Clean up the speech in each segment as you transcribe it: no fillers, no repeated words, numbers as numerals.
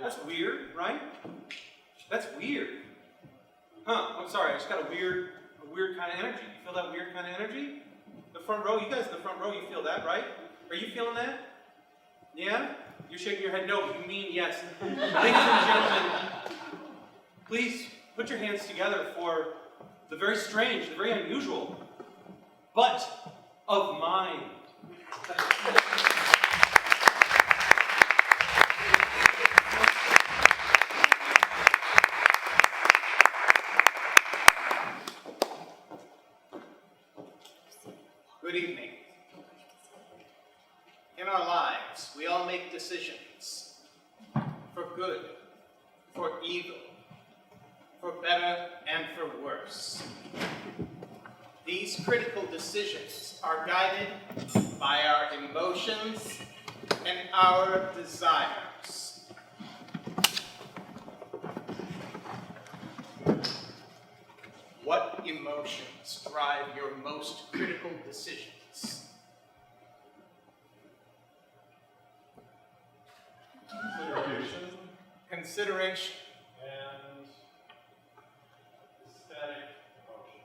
That's weird, right? That's weird. Huh, I'm sorry, I just got a weird kind of energy. You feel that weird kind of energy? The front row, you guys in the front row, you feel that, right? Are you feeling that? Yeah? You're shaking your head no, but you mean yes. Ladies and gentlemen, please put your hands together for the very strange, the very unusual, butt of mind. Good evening. In our lives, we all make decisions for good, for evil, for better, and for worse. These critical decisions are guided by our emotions and our desires. What emotions drive your most critical decisions? Consideration. And aesthetic emotion.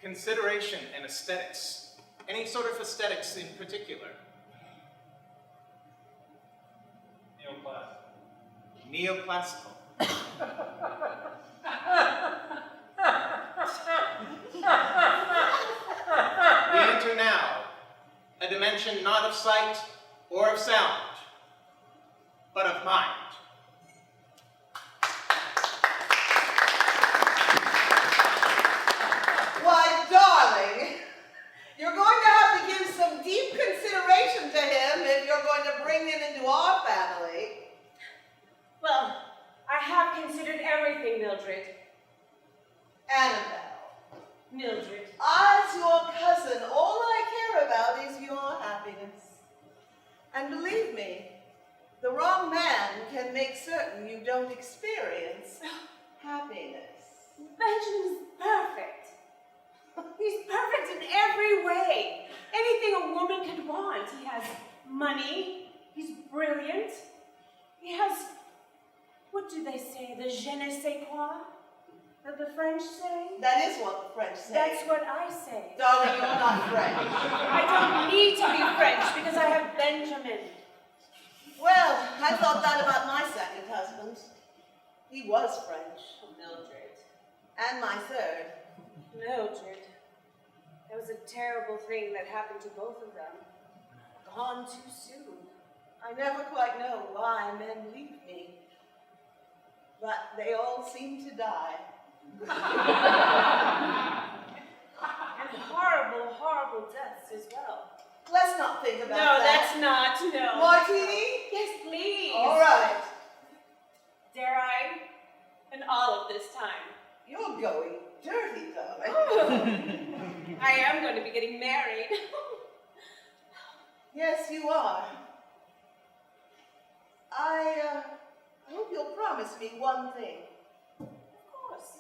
Consideration and aesthetics. Any sort of aesthetics in particular? Neoclassical. Neoclassical. We enter now a dimension not of sight or of sound, but of mind. Why, darling, you're going to have to give some deep consideration to him if you're going to bring him into our family. Well, I have considered everything, Mildred. Annabelle, Mildred. as your cousin, all I care about is your happiness. And believe me, the wrong man can make certain you don't experience happiness. Benjamin's perfect. He's perfect in every way. Anything a woman could want. He has money. He's brilliant. He has, what do they say, the je ne sais quoi that the French say? That is what the French say. That's what I say. Darling, you're not French. I don't need to be French because I have Benjamin. Well, I thought that about my second husband. He was French. Mildred. And my third. Mildred. That was a terrible thing that happened to both of them. Gone too soon. I never quite know why men leave me, but they all seem to die. And horrible, horrible deaths as well. Let's not think about No, that. that's not, no. Martini? Yes, please. All right. Dare I? And all of this time. You're going dirty, darling. Oh, I am going to be getting married. Yes, you are. I hope you'll promise me one thing. Of course.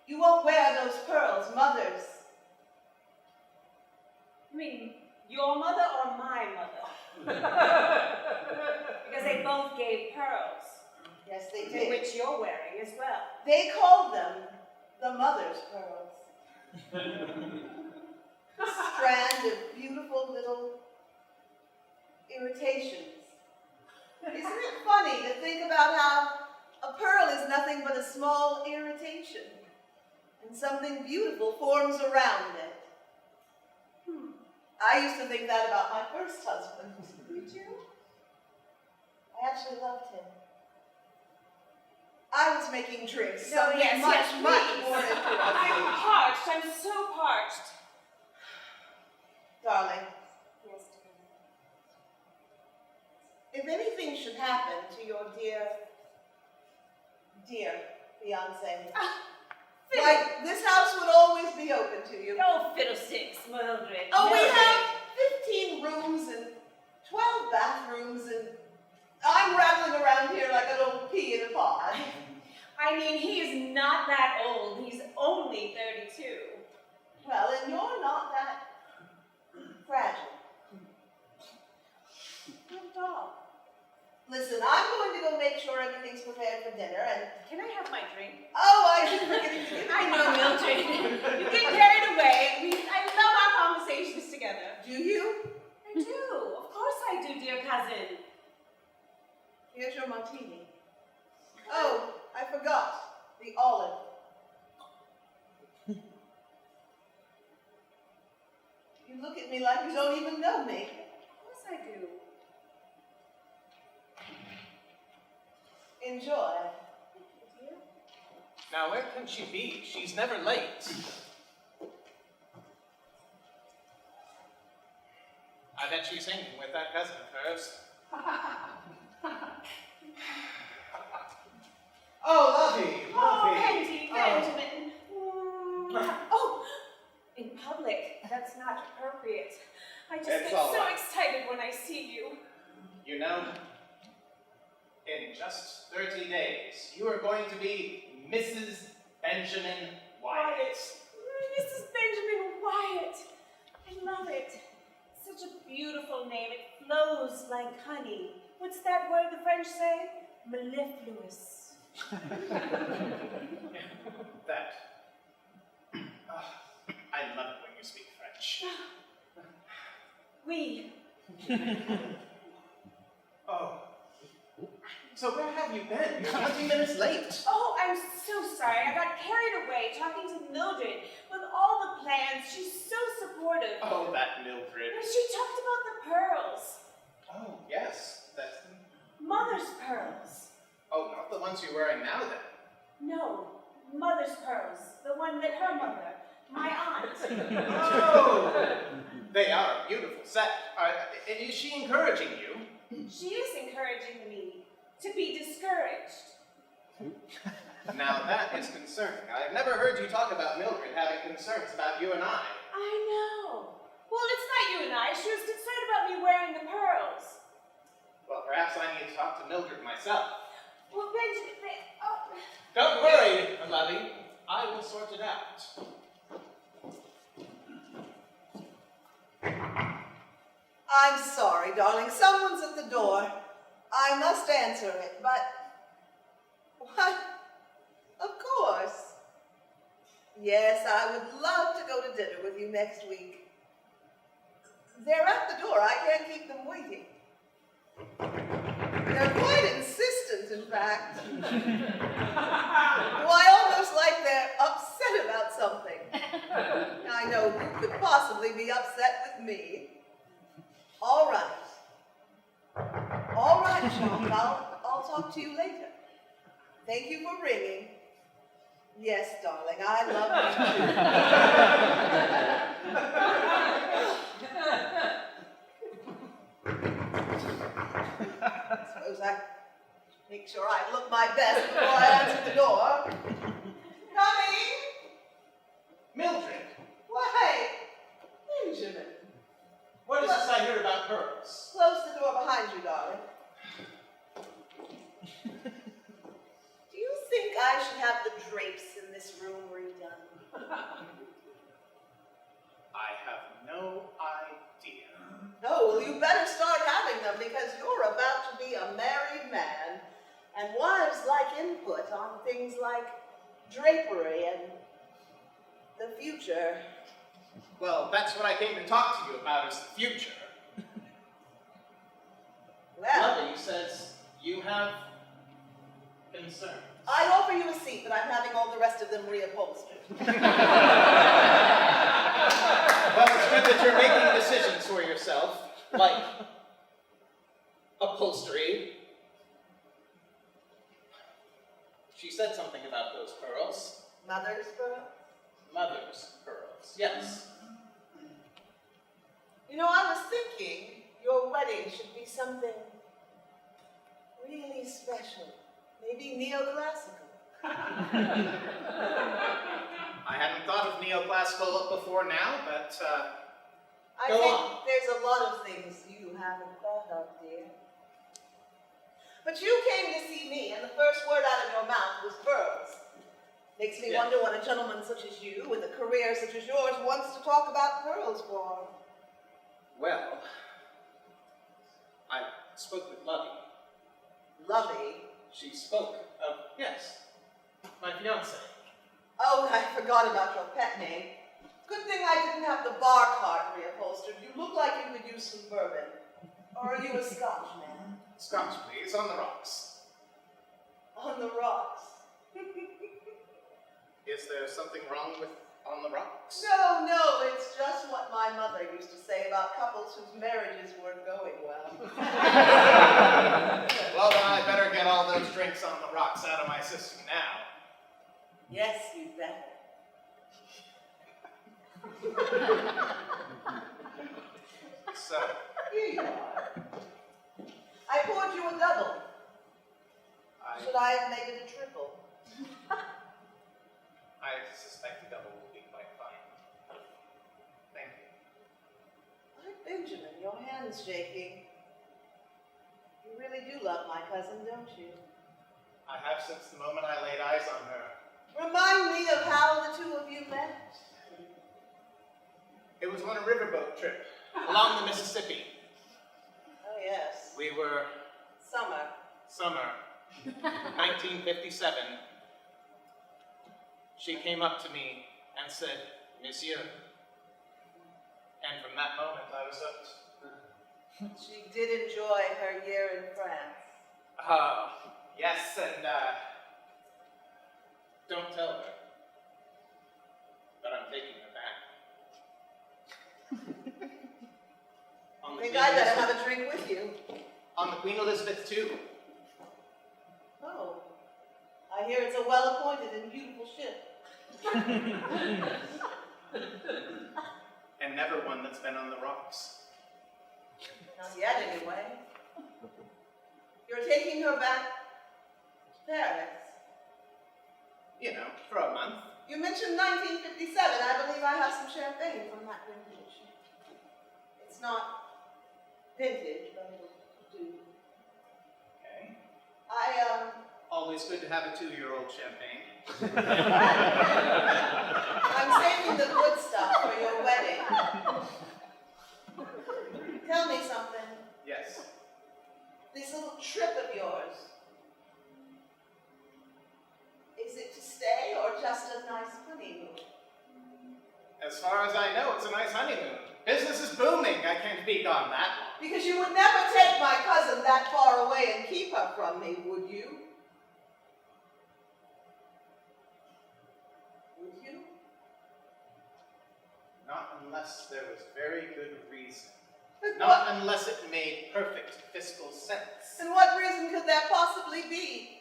You won't wear those pearls, mother's. You mean your mother or my mother? Because they both gave pearls. Yes, they did. Which you're wearing as well. They called them the mother's pearls. A strand of beautiful little irritations. Isn't it funny to think about how a pearl is nothing but a small irritation, and something beautiful forms around it? I used to think that about my first husband. Did you? I actually loved him. I was making drinks, No, something yes, much, yes, much please. more I'm interesting. parched. I'm so parched. Darling, Yes, if anything should happen to your dear fiancé, like, this house would always be open to you. Oh, fiddlesticks, Mildred. Oh, we Mildred. have 15 rooms and 12 bathrooms, and I'm rattling around here like a little pea in a pod. I mean, he is not that old. He's only 32. Well, and you're not that fragile. Listen, I'm going to go make sure everything's prepared for dinner, and... Can I have my drink? Oh, I keep forgetting to give it. I know, Mildred. You get carried away. I love our conversations together. Do you? I do. Of course I do, dear cousin. Here's your martini. Oh, I forgot. The olive. You look at me like you don't even know me. Of course I do. Enjoy. Dear? Now, where can she be? She's never late. I bet she's singing with that cousin of hers. Oh, lovey, Oh, lovey. Benji, Benjamin. Oh, in public, that's not appropriate. I just It's get all so right. excited when I see you. You know, in just 30 days, you are going to be Mrs. Benjamin Wyatt. Mrs. Benjamin Wyatt. I love it. Such a beautiful name. It flows like honey. What's that word the French say? Mellifluous. That. I love it when you speak French. Oui. Oh. So where have you been? You're 20 minutes late. Oh, I'm so sorry. I got carried away talking to Mildred with all the plans. She's so supportive. Oh, that Mildred. She talked about the pearls. Oh, yes. That's... Mother's pearls. Oh, not the ones you're wearing now, then. No, Mother's pearls. The one that her mother, my aunt. Oh! They are a beautiful set. Is she encouraging you? She is encouraging me to be discouraged. Now that is concerning. I've never heard you talk about Mildred having concerns about you and I. I know. Well, it's not you and I. She was concerned about me wearing the pearls. Well, perhaps I need to talk to Mildred myself. Well, Benjamin, oh. Don't worry, lovey. I will sort it out. I'm sorry, darling. Someone's at the door. I must answer it, but... What? Of course. Yes, I would love to go to dinner with you next week. They're at the door. I can't keep them waiting. They're quite insistent, in fact. Why, almost like they're upset about something. I know who could possibly be upset with me. All right. All right, Sean. I'll talk to you later. Thank you for ringing. Yes, darling, I love you too. Suppose I make sure I look my best before I answer the door. Coming! Mildred, Why, Benjamin. what is this I hear about pearls? Close the door behind you, darling. Do you think I should have the drapes in this room redone? I have no idea. No, well, you better start having them because you're about to be a married man, and wives like input on things like drapery and the future. Well, that's what I came to talk to you about, is the future. Well, Lovey says you have concerns. I'd offer you a seat, but I'm having all the rest of them reupholstered. Well, it's good that you're making decisions for yourself, like upholstery. She said something about those pearls. Mother's pearl? Mother's pearls, yes. You know, I was thinking your wedding should be something really special. Maybe neoclassical. I hadn't thought of neoclassical up before now, but I Go think on. there's a lot of things you haven't thought of, dear. But you came to see me, and the first word out of your mouth was pearls. Makes me Yeah. wonder what a gentleman such as you, with a career such as yours, wants to talk about pearls for. well, I spoke with Lovey. Lovey. She spoke of, yes, my fiancé. Oh, I forgot about your pet name. Good thing I didn't have the bar cart reupholstered. You look like you could use some bourbon. Or are you a Scotch man? Scotch, please, on the rocks. On the rocks. Is there something wrong with on the rocks? No, it's just what my mother used to say about couples whose marriages weren't going well. Well, then I better get all those drinks on the rocks out of my system now. Yes, you better. So, Here you are. I poured you a double. Should I have made it a triple? I suspect a double will be quite fine. Thank you. Why, Benjamin, your hand's shaking. You really do love my cousin, don't you? I have since the moment I laid eyes on her. Remind me of how the two of you met. It was on a riverboat trip along the Mississippi. Oh, yes. We were summer 1957. She came up to me and said, "Monsieur." And from that moment, I was hooked. She did enjoy her year in France. Yes, and, don't tell her. But I'm taking her back. On I the think Queen I better Elizabeth- have a drink with you. On the Queen Elizabeth II. Oh, I hear it's a well-appointed and beautiful ship. And never one that's been on the rocks. Not yet, anyway. You're taking her back to Paris. You know, for a month. You mentioned 1957. I believe I have some champagne from that vintage. It's not vintage, but it'll do. Okay. Always good to have a 2-year-old champagne. I'm saving the good stuff for your wedding. Tell me something. Yes. This little trip of yours, is it to stay or just a nice honeymoon? As far as I know, it's a nice honeymoon. Business is booming. I can't be gone that long. Because you would never take my cousin that far away and keep her from me, would you? Would you? Not unless there was very good reason. But Not unless it made perfect fiscal sense. and what reason could that possibly be?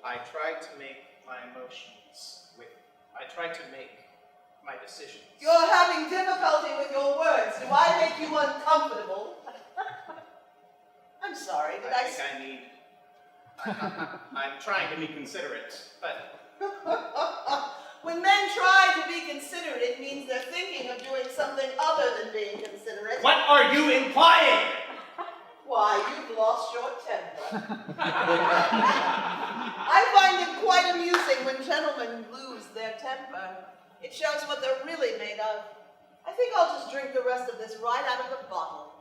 I try to make my emotions with. I try to make my decisions. You're having difficulty with your words. Do I make you uncomfortable? I'm sorry, did I think I need. I'm trying to be considerate, but When men try to be considerate, it means they're thinking of doing something other than being considerate. what are you implying? Why, you've lost your temper. I find it quite amusing when gentlemen lose their temper. It shows what they're really made of. I think I'll just drink the rest of this right out of the bottle.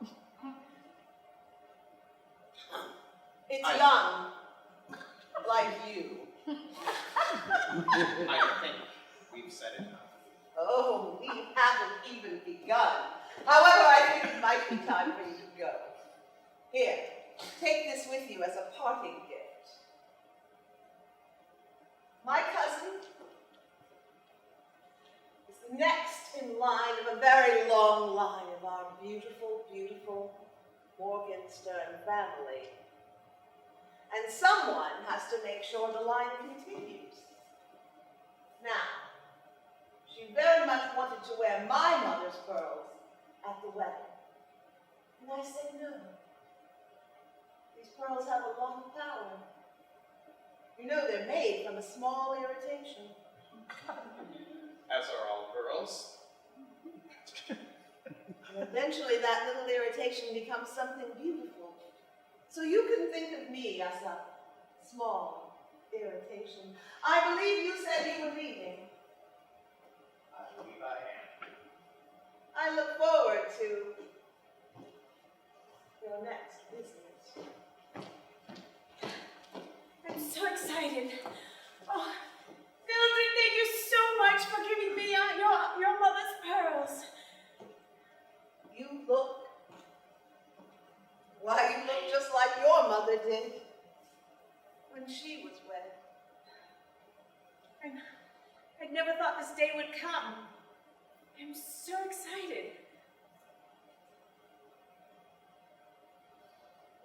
It's young, like you. I think we've said enough. Oh, we haven't even begun. However, I think it might be time for you to go. Here, take this with you as a parting gift. My cousin is the next in line of a very long line of our beautiful, beautiful Morgenstern family. And someone has to make sure the line continues. Now, she very much wanted to wear my mother's pearls at the wedding. And I said no. These pearls have a lot of power. You know they're made from a small irritation. As are all girls. And eventually that little irritation becomes something beautiful. So you can think of me as a small irritation. I believe you said you were leaving. I believe I am. I look forward to did when she was wed. I'd never thought this day would come. I'm so excited.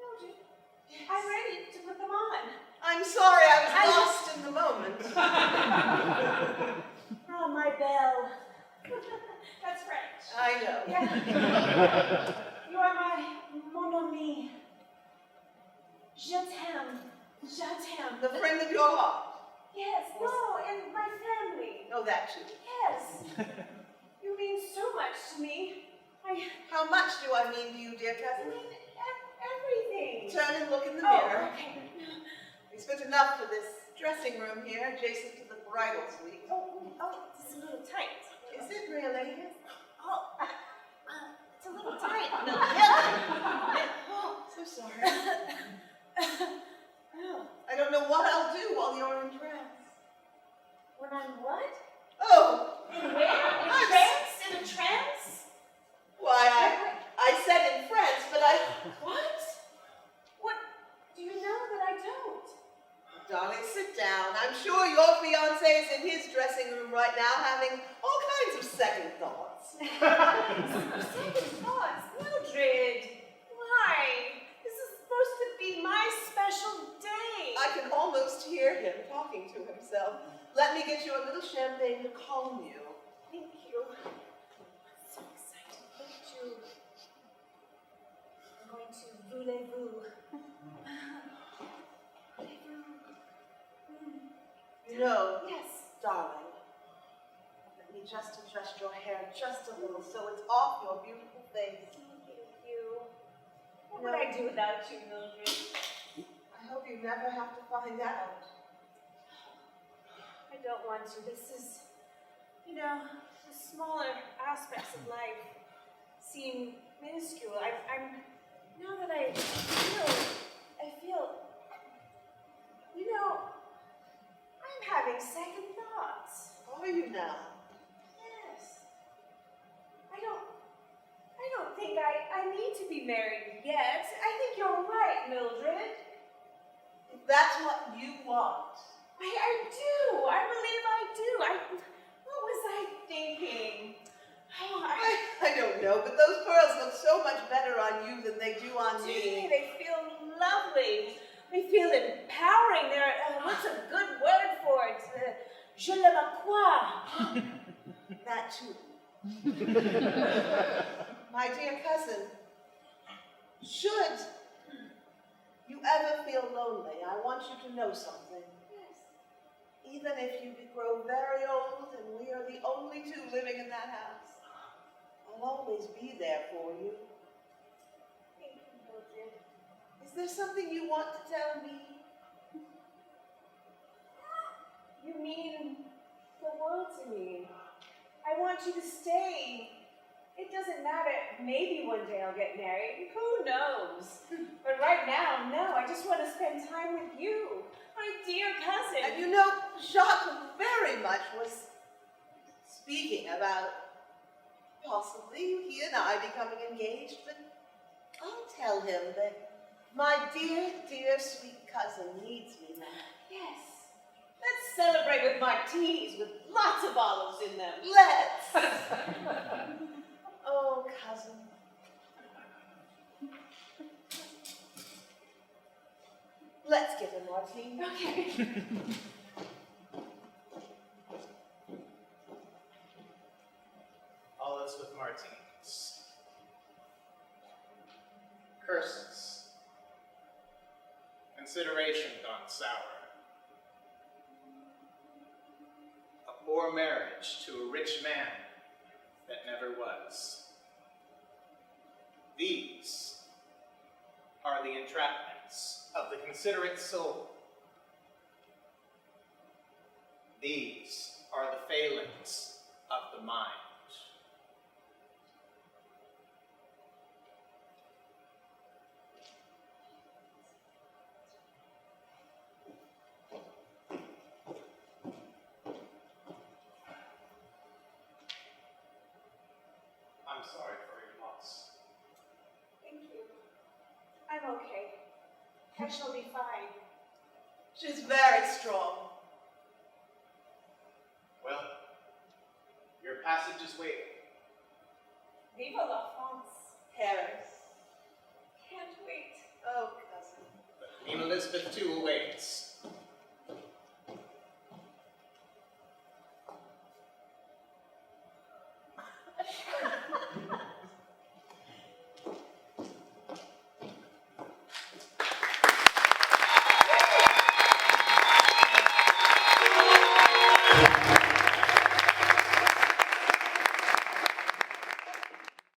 Mildred, I'm ready to put them on. I'm sorry, I was lost in the moment. Oh, my belle. That's French. I know. Yeah. You are my mon ami. Je t'aime. Je t'aime. The friend of your heart. Yes, no, and my family. Oh, that too. Yes. You mean so much to me. How much do I mean to you, dear I cousin? mean everything. Turn and look in the Oh, mirror. okay. We spent enough for this dressing room here, adjacent to the bridal suite. Oh, it's a little tight. Is it really? Oh, it's a little tight. No. Oh, so sorry. Oh, I don't know what I'll do while you're in trance. when I'm what? Oh, In where? In I'm trance? In a trance? why, I said in France, but What? What? Do you know that I don't? Darling, sit down. I'm sure your fiancé is in his dressing room right now having all kinds of second thoughts. Second thoughts, Mildred. Why? This is supposed to be my special day. I can almost hear him talking to himself. Let me get you a little champagne to calm you. Thank you. I'm so excited. Look at you. I'm going to voulez-vous. You know, Yes. darling, let me just adjust your hair just a little so it's off your beautiful face. Thank you. What would I do without you, Mildred? I hope you never have to find out. I don't want to. This is, the smaller aspects of life seem minuscule. Now that I feel, I'm having second thoughts. Are you now? Yes. I don't think I need to be married yet. I think you're right, Mildred. If that's what you want. I do. I believe I do. What was I thinking? Oh, I don't know, but those pearls look so much better on you than they do on do me. they feel lovely. They feel empowering. They're, what's a good word for it? Je le crois. That too. My dear cousin, should you ever feel lonely, I want you to know something. Yes. Even if you grow very old and we are the only two living in that house, I'll always be there for you. Thank you, Mildred. Is there something you want to tell me? You mean the world to me. I want you to stay. It doesn't matter. Maybe one day I'll get married. Who knows? But right now, no. I just want to spend time with you, my dear cousin. And you know, Jacques very much was speaking about possibly he and I becoming engaged, but I'll tell him that my dear, dear, sweet cousin needs me now. Yes. Let's celebrate with martinis with lots of olives in them. Let's! Oh, cousin. Let's get a martini. Okay. Olives with martinis. Curses. Consideration gone sour. A poor marriage to a rich man that never was. These are the entrapments of the considerate soul. These are the failings of the mind. I'm sorry for your loss. Thank you. I'm okay. I shall be fine. She's very strong. Well, your passage is waiting. Viva la France. Paris. Can't wait. Oh, cousin. But Queen Elizabeth II awaits.